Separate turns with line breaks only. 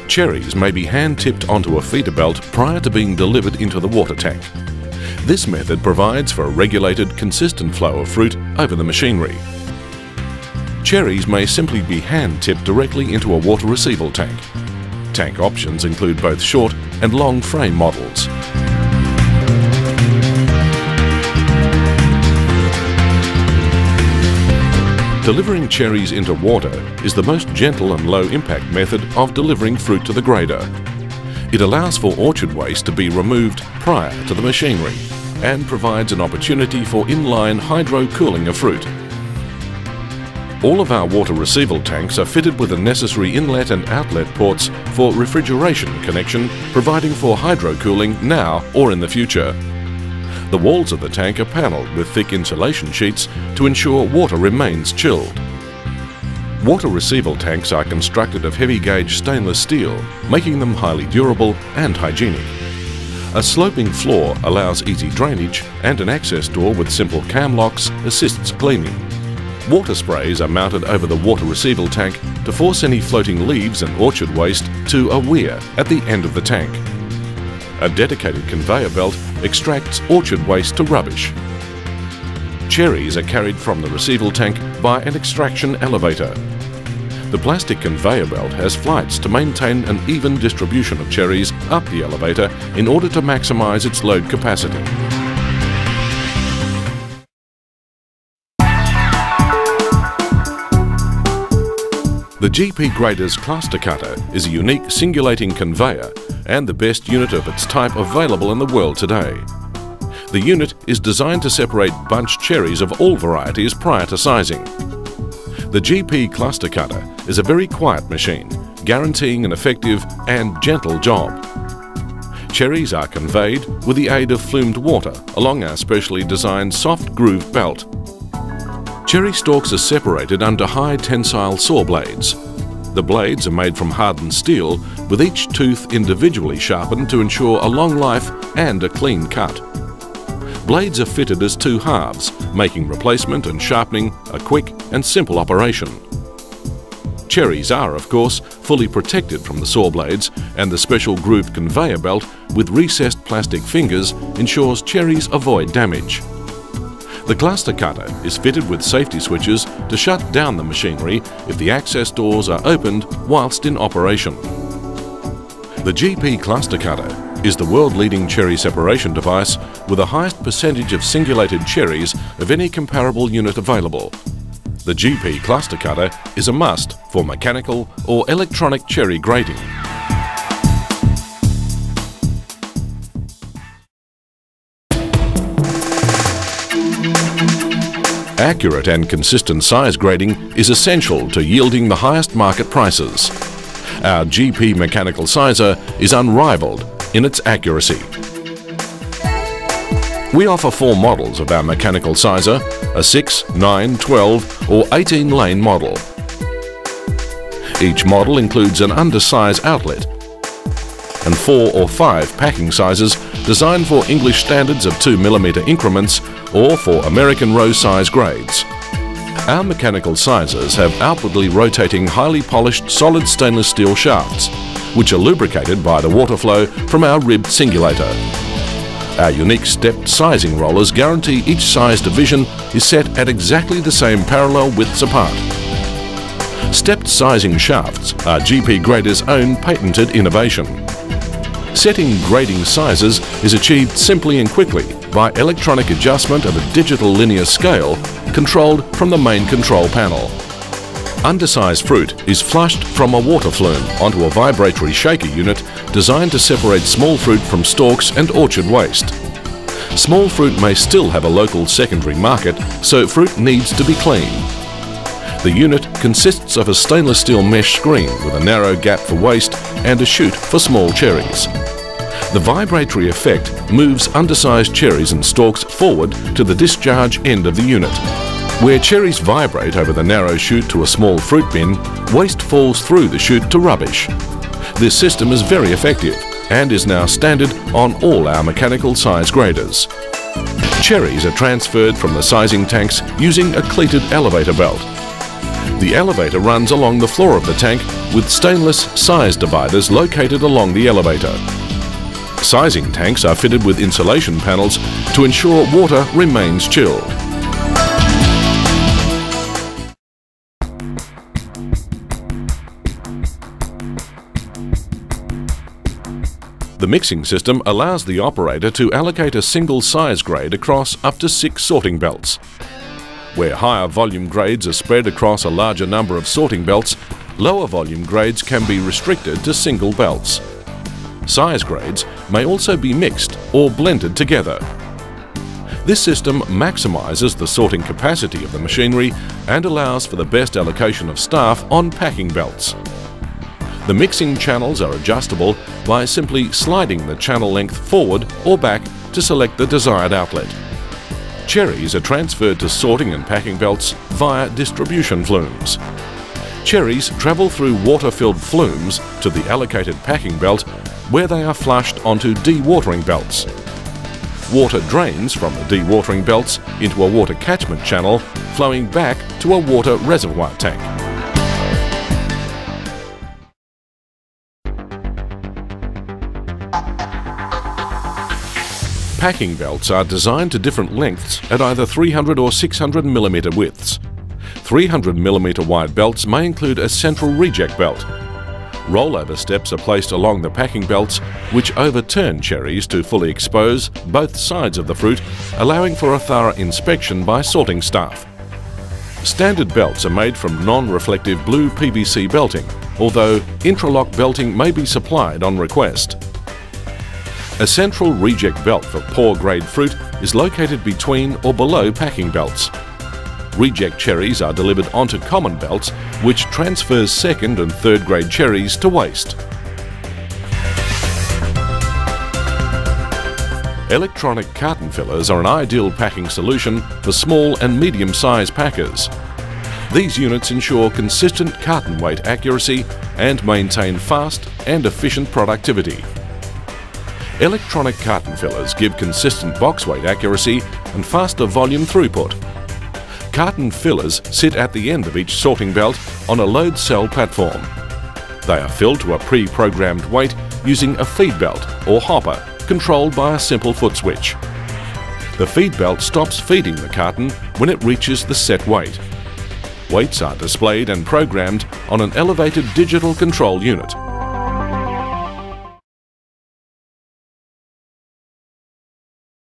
Cherries may be hand-tipped onto a feeder belt prior to being delivered into the water tank. This method provides for a regulated, consistent flow of fruit over the machinery. Cherries may simply be hand-tipped directly into a water receival tank. Tank options include both short and long frame models. Delivering cherries into water is the most gentle and low-impact method of delivering fruit to the grader. It allows for orchard waste to be removed prior to the machinery and provides an opportunity for inline hydro-cooling of fruit. All of our water receival tanks are fitted with the necessary inlet and outlet ports for refrigeration connection, providing for hydro-cooling now or in the future. The walls of the tank are panelled with thick insulation sheets to ensure water remains chilled. Water receival tanks are constructed of heavy-gauge stainless steel, making them highly durable and hygienic. A sloping floor allows easy drainage, and an access door with simple cam locks assists cleaning. Water sprays are mounted over the water receival tank to force any floating leaves and orchard waste to a weir at the end of the tank. A dedicated conveyor belt extracts orchard waste to rubbish. Cherries are carried from the receival tank by an extraction elevator. The plastic conveyor belt has flights to maintain an even distribution of cherries up the elevator in order to maximise its load capacity. The GP Grader's cluster cutter is a unique singulating conveyor and the best unit of its type available in the world today. The unit is designed to separate bunch cherries of all varieties prior to sizing. The GP cluster cutter is a very quiet machine, guaranteeing an effective and gentle job. Cherries are conveyed with the aid of flumed water along our specially designed soft groove belt. Cherry stalks are separated under high tensile saw blades. The blades are made from hardened steel, with each tooth individually sharpened to ensure a long life and a clean cut. Blades are fitted as two halves, making replacement and sharpening a quick and simple operation. Cherries are, of course, fully protected from the saw blades, and the special grooved conveyor belt with recessed plastic fingers ensures cherries avoid damage. The cluster cutter is fitted with safety switches to shut down the machinery if the access doors are opened whilst in operation. The GP cluster cutter is the world-leading cherry separation device with the highest percentage of singulated cherries of any comparable unit available. The GP cluster cutter is a must for mechanical or electronic cherry grading. Accurate and consistent size grading is essential to yielding the highest market prices. Our GP mechanical sizer is unrivaled in its accuracy. We offer 4 models of our mechanical sizer, a 6, 9, 12 or 18 lane model. Each model includes an undersize outlet and 4 or 5 packing sizes designed for English standards of 2mm increments or for American row size grades. Our mechanical sizers have outwardly rotating, highly polished solid stainless steel shafts, which are lubricated by the water flow from our ribbed singulator. Our unique stepped sizing rollers guarantee each size division is set at exactly the same parallel widths apart. Stepped sizing shafts are GP Grader's own patented innovation. Setting grading sizes is achieved simply and quickly by electronic adjustment of a digital linear scale controlled from the main control panel. Undersized fruit is flushed from a water flume onto a vibratory shaker unit designed to separate small fruit from stalks and orchard waste. Small fruit may still have a local secondary market, so fruit needs to be clean. The unit consists of a stainless steel mesh screen with a narrow gap for waste and a chute for small cherries. The vibratory effect moves undersized cherries and stalks forward to the discharge end of the unit. Where cherries vibrate over the narrow chute to a small fruit bin, waste falls through the chute to rubbish. This system is very effective and is now standard on all our mechanical size graders. Cherries are transferred from the sizing tanks using a cleated elevator belt. The elevator runs along the floor of the tank with stainless size dividers located along the elevator. Sizing tanks are fitted with insulation panels to ensure water remains chilled. The mixing system allows the operator to allocate a single size grade across up to 6 sorting belts. Where higher volume grades are spread across a larger number of sorting belts, lower volume grades can be restricted to single belts. Size grades may also be mixed or blended together. This system maximises the sorting capacity of the machinery and allows for the best allocation of staff on packing belts. The mixing channels are adjustable by simply sliding the channel length forward or back to select the desired outlet. Cherries are transferred to sorting and packing belts via distribution flumes. Cherries travel through water-filled flumes to the allocated packing belt where they are flushed onto dewatering belts. Water drains from the dewatering belts into a water catchment channel flowing back to a water reservoir tank. Packing belts are designed to different lengths at either 300 or 600 mm widths. 300 mm wide belts may include a central reject belt. Rollover steps are placed along the packing belts which overturn cherries to fully expose both sides of the fruit, allowing for a thorough inspection by sorting staff. Standard belts are made from non-reflective blue PVC belting, although intralock belting may be supplied on request. A central reject belt for poor grade fruit is located between or below packing belts. Reject cherries are delivered onto common belts, which transfers second and third grade cherries to waste. Electronic carton fillers are an ideal packing solution for small and medium-sized packers. These units ensure consistent carton weight accuracy and maintain fast and efficient productivity. Electronic carton fillers give consistent box weight accuracy and faster volume throughput. Carton fillers sit at the end of each sorting belt on a load cell platform. They are filled to a pre-programmed weight using a feed belt or hopper controlled by a simple foot switch. The feed belt stops feeding the carton when it reaches the set weight. Weights are displayed and programmed on an elevated digital control unit.